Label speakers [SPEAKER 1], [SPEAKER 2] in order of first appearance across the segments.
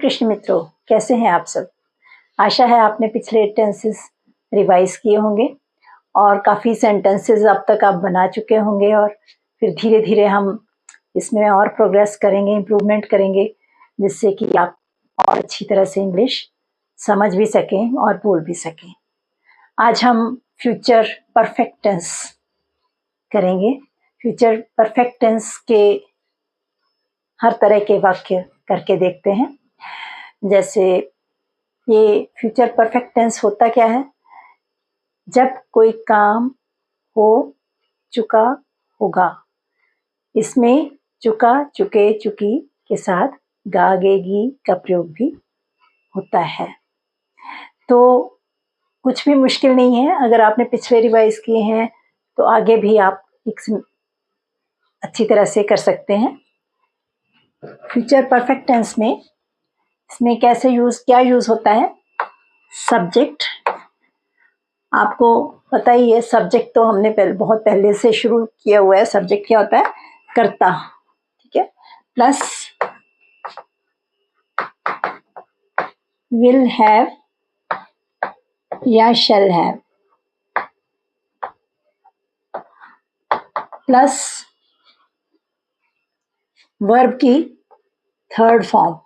[SPEAKER 1] कृष्ण मित्रों, कैसे हैं आप सब। आशा है आपने पिछले टेंसेस रिवाइज किए होंगे और काफ़ी सेंटेंसेस अब तक आप बना चुके होंगे और फिर धीरे धीरे हम इसमें और प्रोग्रेस करेंगे, इम्प्रूवमेंट करेंगे, जिससे कि आप और अच्छी तरह से इंग्लिश समझ भी सकें और बोल भी सकें। आज हम फ्यूचर परफेक्ट टेंस करेंगे। फ्यूचर परफेक्ट टेंस के हर तरह के वाक्य करके देखते हैं। जैसे ये फ्यूचर परफेक्ट टेंस होता क्या है? जब कोई काम हो चुका होगा, इसमें चुका, चुके, चुकी के साथ गा, गे, गी का प्रयोग भी होता है। तो कुछ भी मुश्किल नहीं है। अगर आपने पिछले रिवाइज किए हैं तो आगे भी आप अच्छी तरह से कर सकते हैं। फ्यूचर परफेक्ट टेंस में इसमें क्या यूज होता है? सब्जेक्ट। आपको पता ही है, सब्जेक्ट तो हमने बहुत पहले से शुरू किया हुआ है। सब्जेक्ट क्या होता है? कर्ता, ठीक है। प्लस विल हैव या शैल हैव, प्लस वर्ब की थर्ड फॉर्म,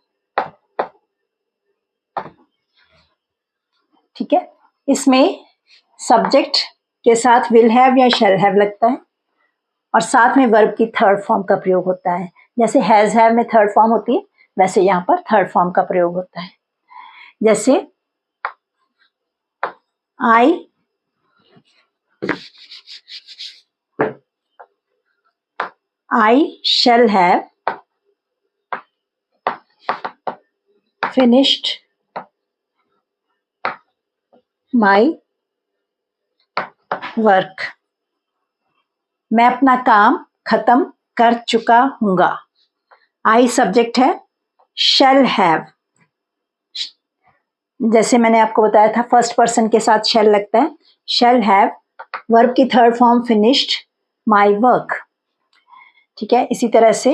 [SPEAKER 1] ठीक है। इसमें सब्जेक्ट के साथ विल हैव या शैल हैव लगता है और साथ में वर्ब की थर्ड फॉर्म का प्रयोग होता है। जैसे हैज हैव में थर्ड फॉर्म होती है, वैसे यहाँ पर थर्ड फॉर्म का प्रयोग होता है। जैसे I shall have finished my work. मैं अपना काम खत्म कर चुका हूँगा। I सब्जेक्ट है, shall have, जैसे मैंने आपको बताया था फर्स्ट पर्सन के साथ shall लगता है। shall have वर्ब की third form finished my work, ठीक है। इसी तरह से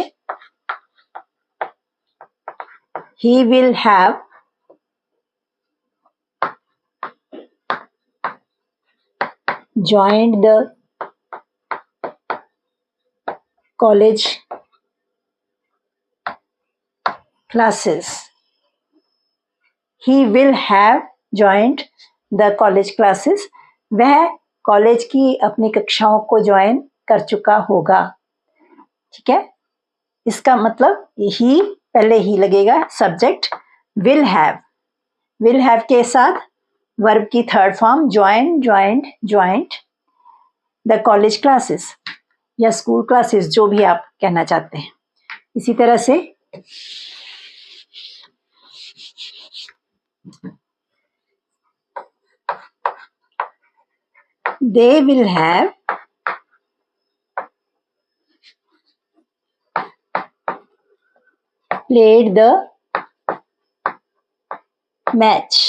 [SPEAKER 1] he will have joined the college classes. He will have joined the college classes. वह कॉलेज की अपनी कक्षाओं को ज्वाइन कर चुका होगा, ठीक है। इसका मतलब ही पहले ही लगेगा, सब्जेक्ट विल हैव के साथ वर्ब की third form join, joined, joint the college classes या स्कूल क्लासेस, जो भी आप कहना चाहते हैं। इसी तरह से they will have played the match.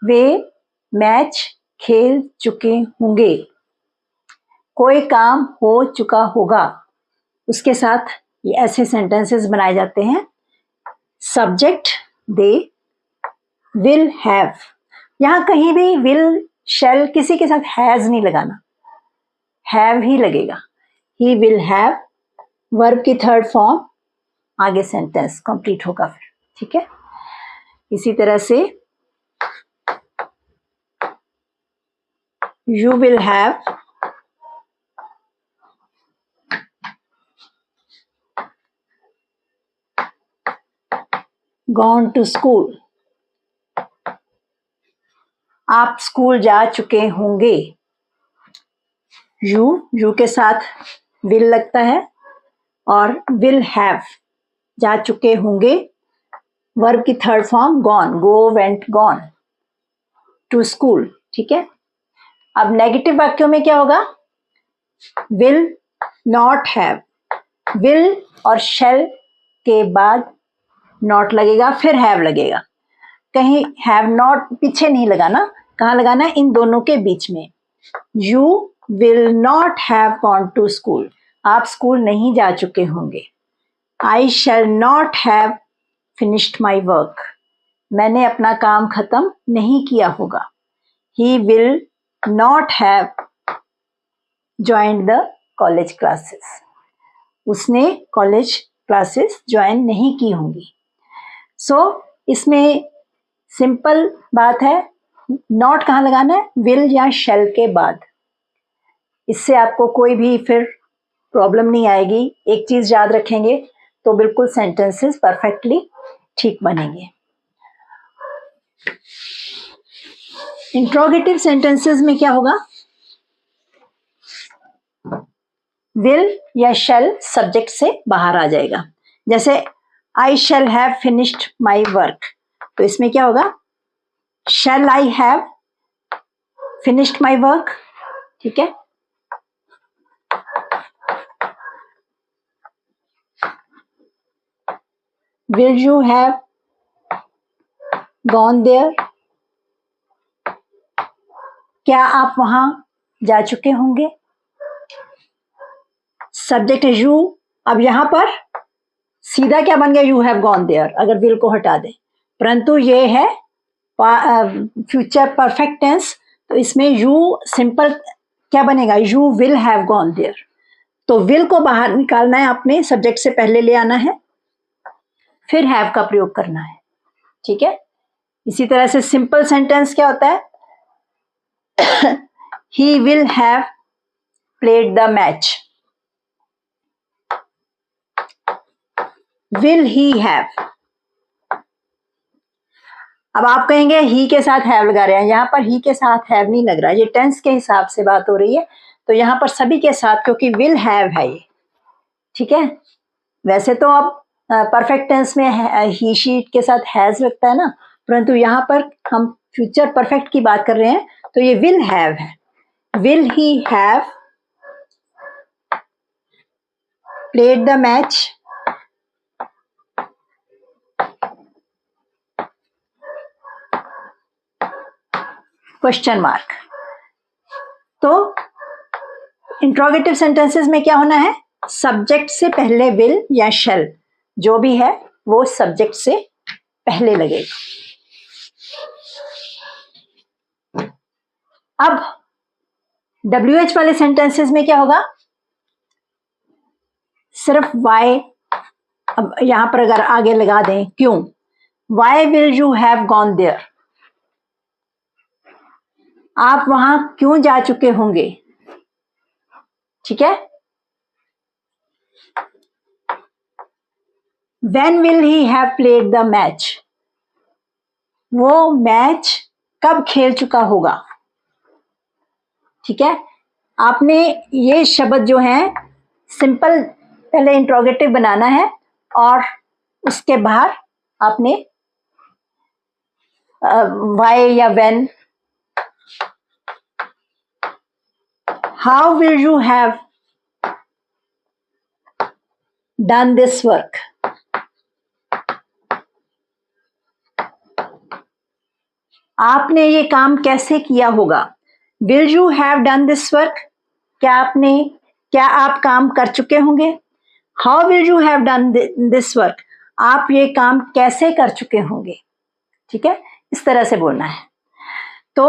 [SPEAKER 1] Way match खेल चुके होंगे। कोई काम हो चुका होगा, उसके साथ ये ऐसे सेंटेंसेस बनाए जाते हैं। सब्जेक्ट दे, विल हैव, यहाँ कहीं भी विल, शैल, किसी के साथ हैज नहीं लगाना, हैव ही लगेगा। ही विल हैव वर्ब की थर्ड फॉर्म, आगे सेंटेंस कंप्लीट होगा फिर, ठीक है। इसी तरह से you will have gone to school, आप स्कूल जा चुके होंगे। यू के साथ विल लगता है और विल हैव जा चुके होंगे, वर्ब की third form gone, go, went, gone to school, ठीक है। अब नेगेटिव वाक्यों में क्या होगा? विल नॉट हैव, विल और शैल के बाद नॉट लगेगा, फिर हैव लगेगा। कहीं हैव नॉट पीछे नहीं लगाना, कहाँ लगाना है? इन दोनों के बीच में। You will not have gone to school, आप स्कूल नहीं जा चुके होंगे। I shall not have finished my work, मैंने अपना काम खत्म नहीं किया होगा। He will not have joined the college classes, उसने कॉलेज क्लासेस ज्वाइन नहीं की होंगी। सो इसमें सिंपल बात है, नॉट कहाँ लगाना है, विल या शैल के बाद। इससे आपको कोई भी फिर प्रॉब्लम नहीं आएगी। एक चीज याद रखेंगे तो बिल्कुल सेंटेंसेस परफेक्टली ठीक बनेंगे। इंट्रोगेटिव सेंटेंसेस में क्या होगा, विल या शैल सब्जेक्ट से बाहर आ जाएगा। जैसे I shall have finished my work, तो इसमें क्या होगा, shall I have finished my work, ठीक है। Will you have gone there, क्या आप वहां जा चुके होंगे। सब्जेक्ट है यू, अब यहां पर सीधा क्या बन गया, यू हैव गॉन देयर अगर विल को हटा दे, परंतु ये है फ्यूचर परफेक्ट टेंस, तो इसमें यू सिंपल क्या बनेगा, you will have gone there. तो विल को बाहर निकालना है, आपने सब्जेक्ट से पहले ले आना है, फिर हैव का प्रयोग करना है, ठीक है। इसी तरह से सिंपल सेंटेंस क्या होता है, ही will have played the match, will he have. अब आप कहेंगे ही के साथ हैव लगा रहे हैं, यहां पर ही के साथ हैव नहीं लग रहा है, ये टेंस के हिसाब से बात हो रही है, तो यहां पर सभी के साथ, क्योंकि विल हैव है ये, ठीक है। वैसे तो अब परफेक्ट टेंस में ही शी के साथ हैज लगता है ना, परंतु यहां पर हम फ्यूचर परफेक्ट की बात कर रहे हैं, तो ये विल हैव है। Will he have played the match, question mark. तो इंट्रोगेटिव सेंटेंसेस में क्या होना है, सब्जेक्ट से पहले विल या शैल जो भी है वो सब्जेक्ट से पहले लगेगा। अब WH वाले सेंटेंसेस में क्या होगा, सिर्फ वाई, अब यहां पर अगर आगे लगा दें क्यों, why will you have gone there, आप वहां क्यों जा चुके होंगे, ठीक है। When will he have played the match, वो मैच कब खेल चुका होगा, ठीक है। आपने ये शब्द जो है सिंपल पहले इंट्रोगेटिव बनाना है और उसके बाहर आपने वाई या when, how will you have done this work, आपने ये काम कैसे किया होगा। Will you have done this work, क्या आप काम कर चुके होंगे। How will you have done this work, आप ये काम कैसे कर चुके होंगे, ठीक है। इस तरह से बोलना है। तो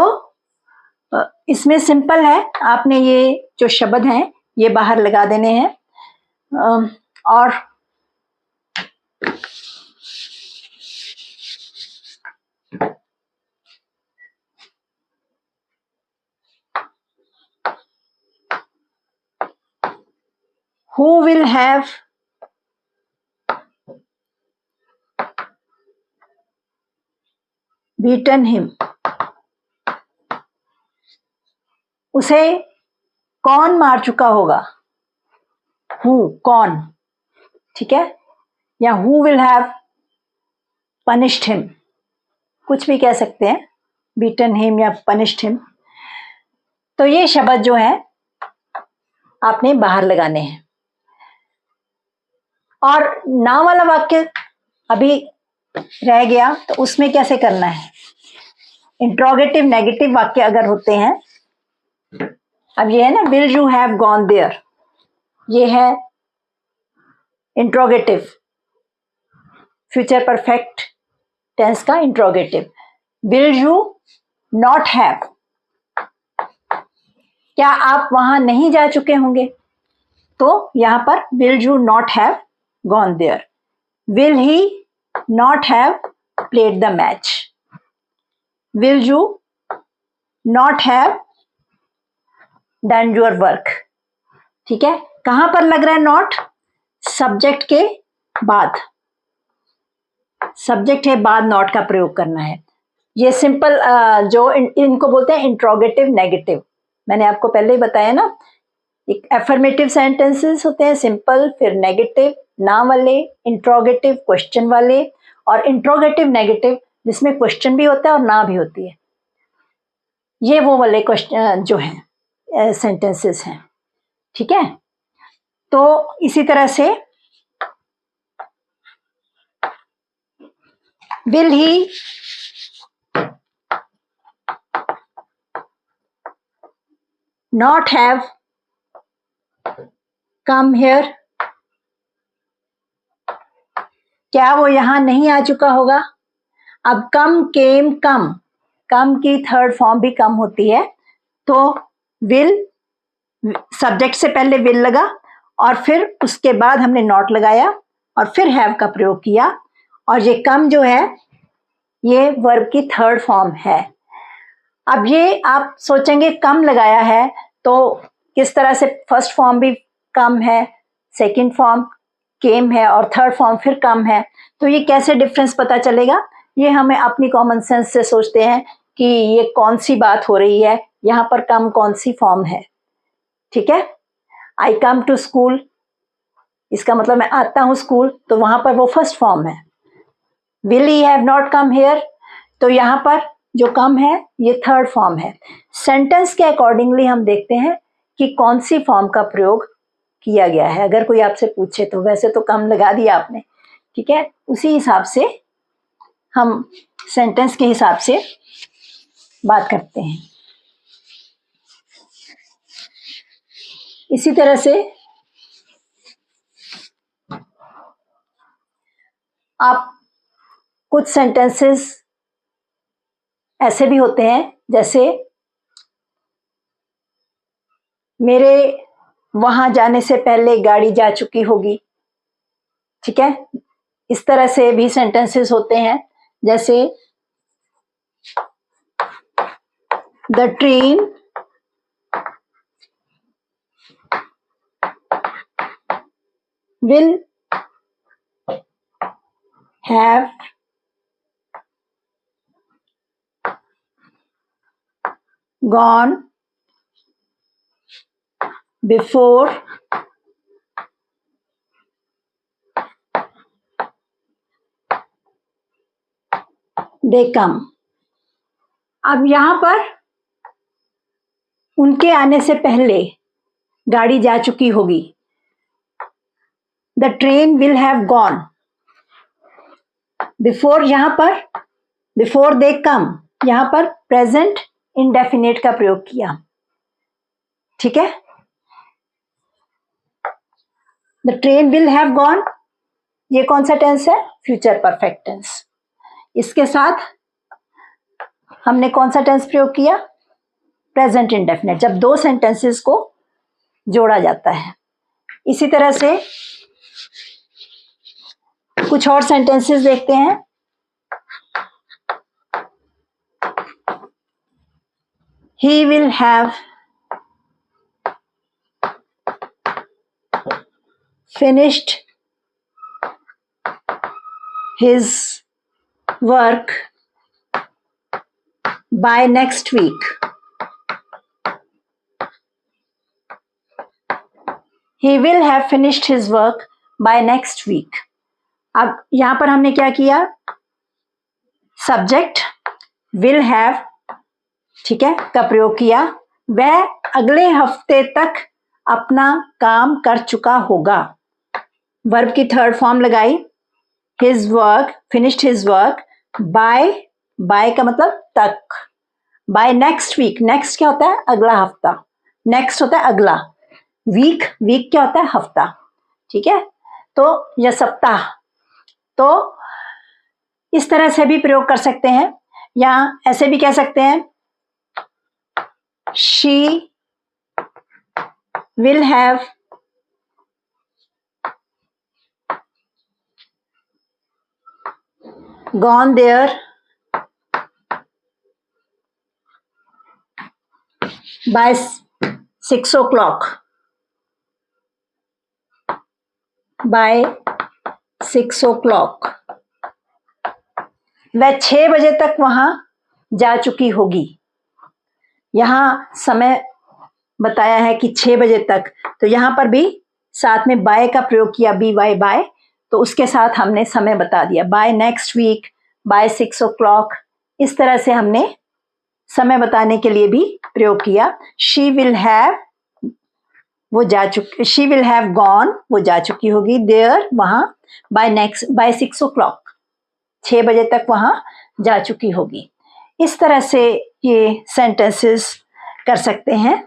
[SPEAKER 1] इसमें सिंपल है, आपने ये जो शब्द हैं ये बाहर लगा देने हैं, और who will have beaten him, उसे कौन मार चुका होगा, who कौन, ठीक है। या who will have punished him, कुछ भी कह सकते हैं, beaten him या punished him। तो ये शब्द जो है आपने बाहर लगाने हैं। और नाम वाला वाक्य अभी रह गया, तो उसमें कैसे करना है, इंट्रोगेटिव नेगेटिव वाक्य अगर होते हैं, अब ये है ना will you have gone there, ये है इंट्रोगेटिव, फ्यूचर परफेक्ट टेंस का interrogative. Will you not have, क्या आप वहां नहीं जा चुके होंगे, तो यहां पर will you not have gone there. Will he not have played the match, will you not have done your work. ठीक है, कहां पर लग रहा है नॉट, सब्जेक्ट के बाद, सब्जेक्ट के बाद नॉट का प्रयोग करना है। ये सिंपल जो इनको बोलते हैं इंट्रोगेटिव नेगेटिव, मैंने आपको पहले ही बताया ना। एक एफर्मेटिव सेंटेंसेस होते हैं सिंपल, फिर नेगेटिव ना वाले, इंट्रोगेटिव क्वेश्चन वाले, और इंट्रोगेटिव नेगेटिव जिसमें क्वेश्चन भी होता है और ना भी होती है। ये वो वाले क्वेश्चन जो हैं सेंटेंसेस हैं। ठीक है, तो इसी तरह से will he not have come here, क्या वो यहां नहीं आ चुका होगा। अब कम, केम, कम, कम की थर्ड फॉर्म भी कम होती है, तो विल, सब्जेक्ट से पहले विल लगा और फिर उसके बाद हमने नॉट लगाया और फिर हैव का प्रयोग किया, और ये कम जो है ये वर्ब की थर्ड फॉर्म है। अब ये आप सोचेंगे कम लगाया है तो किस तरह से, फर्स्ट फॉर्म भी कम है, सेकंड फॉर्म केम है और थर्ड फॉर्म फिर कम है, तो ये कैसे डिफरेंस पता चलेगा। ये हमें अपनी कॉमन सेंस से सोचते हैं कि ये कौन सी बात हो रही है, यहाँ पर कम कौन सी फॉर्म है। ठीक है, आई कम टू स्कूल, इसका मतलब मैं आता हूं स्कूल, तो वहां पर वो फर्स्ट फॉर्म है। Will he have not come here, तो यहां पर जो कम है ये थर्ड फॉर्म है। सेंटेंस के अकॉर्डिंगली हम देखते हैं कि कौन सी फॉर्म का प्रयोग किया गया है। अगर कोई आपसे पूछे तो वैसे तो कम लगा दिया आपने, ठीक है, उसी हिसाब से हम सेंटेंस के हिसाब से बात करते हैं। इसी तरह से आप कुछ सेंटेंसेस ऐसे भी होते हैं, जैसे मेरे वहां जाने से पहले गाड़ी जा चुकी होगी। ठीक है, इस तरह से भी सेंटेंसेस होते हैं, जैसे the train will have gone before they come। अब यहां पर उनके आने से पहले गाड़ी जा चुकी होगी। The train will have gone before, यहां पर बिफोर दे कम, यहां पर प्रेजेंट इंडेफिनिट का प्रयोग किया। ठीक है, the train will have gone, ये कौन सा टेंस है, फ्यूचर परफेक्ट टेंस। इसके साथ हमने कौन सा टेंस प्रयोग किया, प्रेजेंट इंडेफिनिट, जब दो सेंटेंसेस को जोड़ा जाता है। इसी तरह से कुछ और सेंटेंसेस देखते हैं। He will have finished his work by next week। He will have finished his work by next week। अब यहां पर हमने क्या किया, सब्जेक्ट विल हैव, ठीक है, का प्रयोग किया। वह अगले हफ्ते तक अपना काम कर चुका होगा। वर्ब की थर्ड फॉर्म लगाई, his work, finished his work by, by का मतलब तक, बाय नेक्स्ट वीक। नेक्स्ट क्या होता है, अगला हफ्ता, नेक्स्ट होता है अगला, वीक, वीक क्या होता है, हफ्ता। ठीक है, तो यह सप्ताह, तो इस तरह से भी प्रयोग कर सकते हैं, या ऐसे भी कह सकते हैं, she will have gone there by 6 o'clock. By 6 o'clock. वह 6 बजे तक वहां जा चुकी होगी। यहां समय बताया है कि 6 बजे तक, तो यहां पर भी साथ में बाय का प्रयोग किया, बी वाई बाय, तो उसके साथ हमने समय बता दिया, bye next week, bye 6 o'clock, इस तरह से हमने समय बताने के लिए भी प्रयोग किया। शी विल हैव, वो जा चुकी, शी विल हैव गॉन, वो जा चुकी होगी, देयर, वहां, बाय 6 o'clock, 6 बजे तक वहां जा चुकी होगी। इस तरह से ये सेंटेंसेस कर सकते हैं।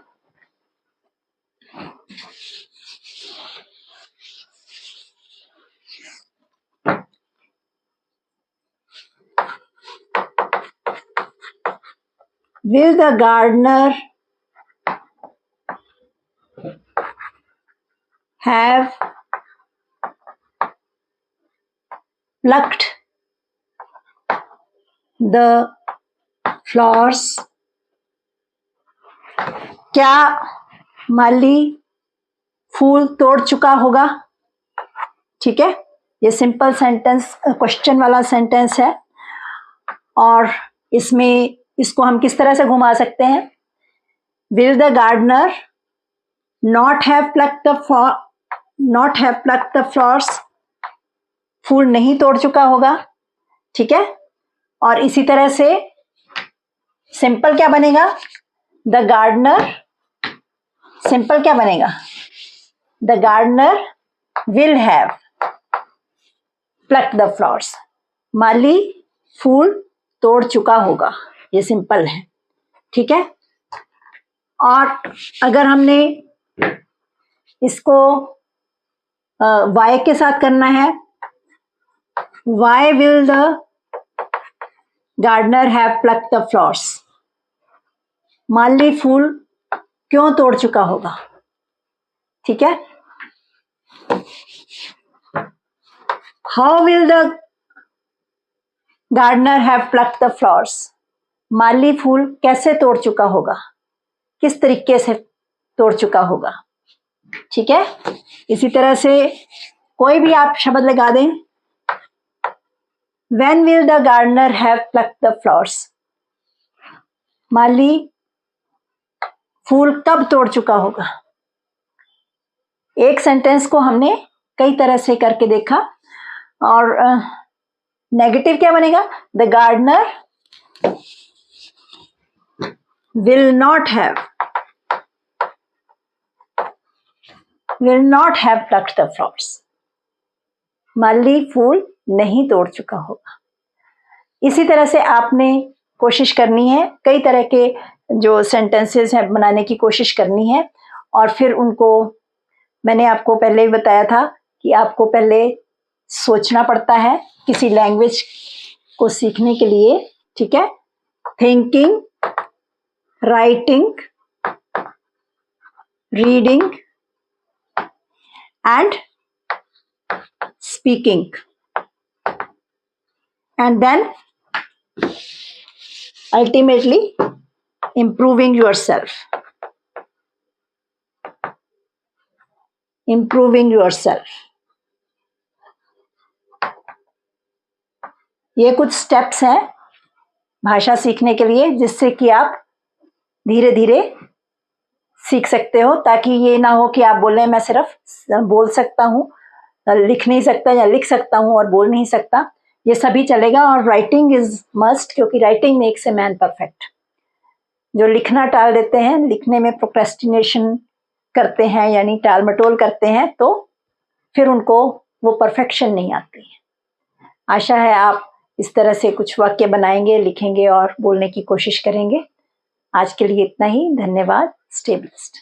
[SPEAKER 1] Will the gardener have plucked the flowers? क्या माली फूल तोड़ चुका होगा? ठीक है, ये सिंपल सेंटेंस, क्वेश्चन वाला सेंटेंस है, और इसमें इसको हम किस तरह से घुमा सकते हैं? Will the gardener not have plucked the flowers? फूल नहीं तोड़ चुका होगा, ठीक है। और इसी तरह से सिंपल क्या बनेगा? द गार्डनर, सिंपल क्या बनेगा? The gardener will have plucked the flowers. माली फूल तोड़ चुका होगा, ये सिंपल है, ठीक है। और अगर हमने इसको वाई के साथ करना है, why will the gardener have plucked the flowers? माली फूल क्यों तोड़ चुका होगा, ठीक है। How will the gardener have plucked the flowers? माली फूल कैसे तोड़ चुका होगा, किस तरीके से तोड़ चुका होगा, ठीक है। इसी तरह से कोई भी आप शब्द लगा दें। When will the gardener have plucked the flowers? माली फूल कब तोड़ चुका होगा? एक सेंटेंस को हमने कई तरह से करके देखा, और नेगेटिव क्या बनेगा? The gardener will not have plucked the flowers. माली फूल नहीं तोड़ चुका होगा। इसी तरह से आपने कोशिश करनी है, कई तरह के जो सेंटेंसेस हैं बनाने की कोशिश करनी है, और फिर उनको, मैंने आपको पहले ही बताया था कि आपको पहले सोचना पड़ता है किसी लैंग्वेज को सीखने के लिए, ठीक है। Thinking, writing, reading and speaking, and then ultimately improving yourself. ये कुछ स्टेप्स हैं भाषा सीखने के लिए, जिससे कि आप धीरे धीरे सीख सकते हो, ताकि ये ना हो कि आप बोले मैं सिर्फ बोल सकता हूँ, लिख नहीं सकता, या लिख सकता हूँ और बोल नहीं सकता, ये सभी चलेगा। और राइटिंग इज मस्ट, क्योंकि writing makes a man perfect. जो लिखना टाल देते हैं, लिखने में प्रोक्रेस्टिनेशन करते हैं, यानी टाल मटोल करते हैं, तो फिर उनको वो परफेक्शन नहीं आती है। आशा है आप इस तरह से कुछ वाक्य बनाएंगे, लिखेंगे और बोलने की कोशिश करेंगे। आज के लिए इतना ही, धन्यवाद। Stay blessed.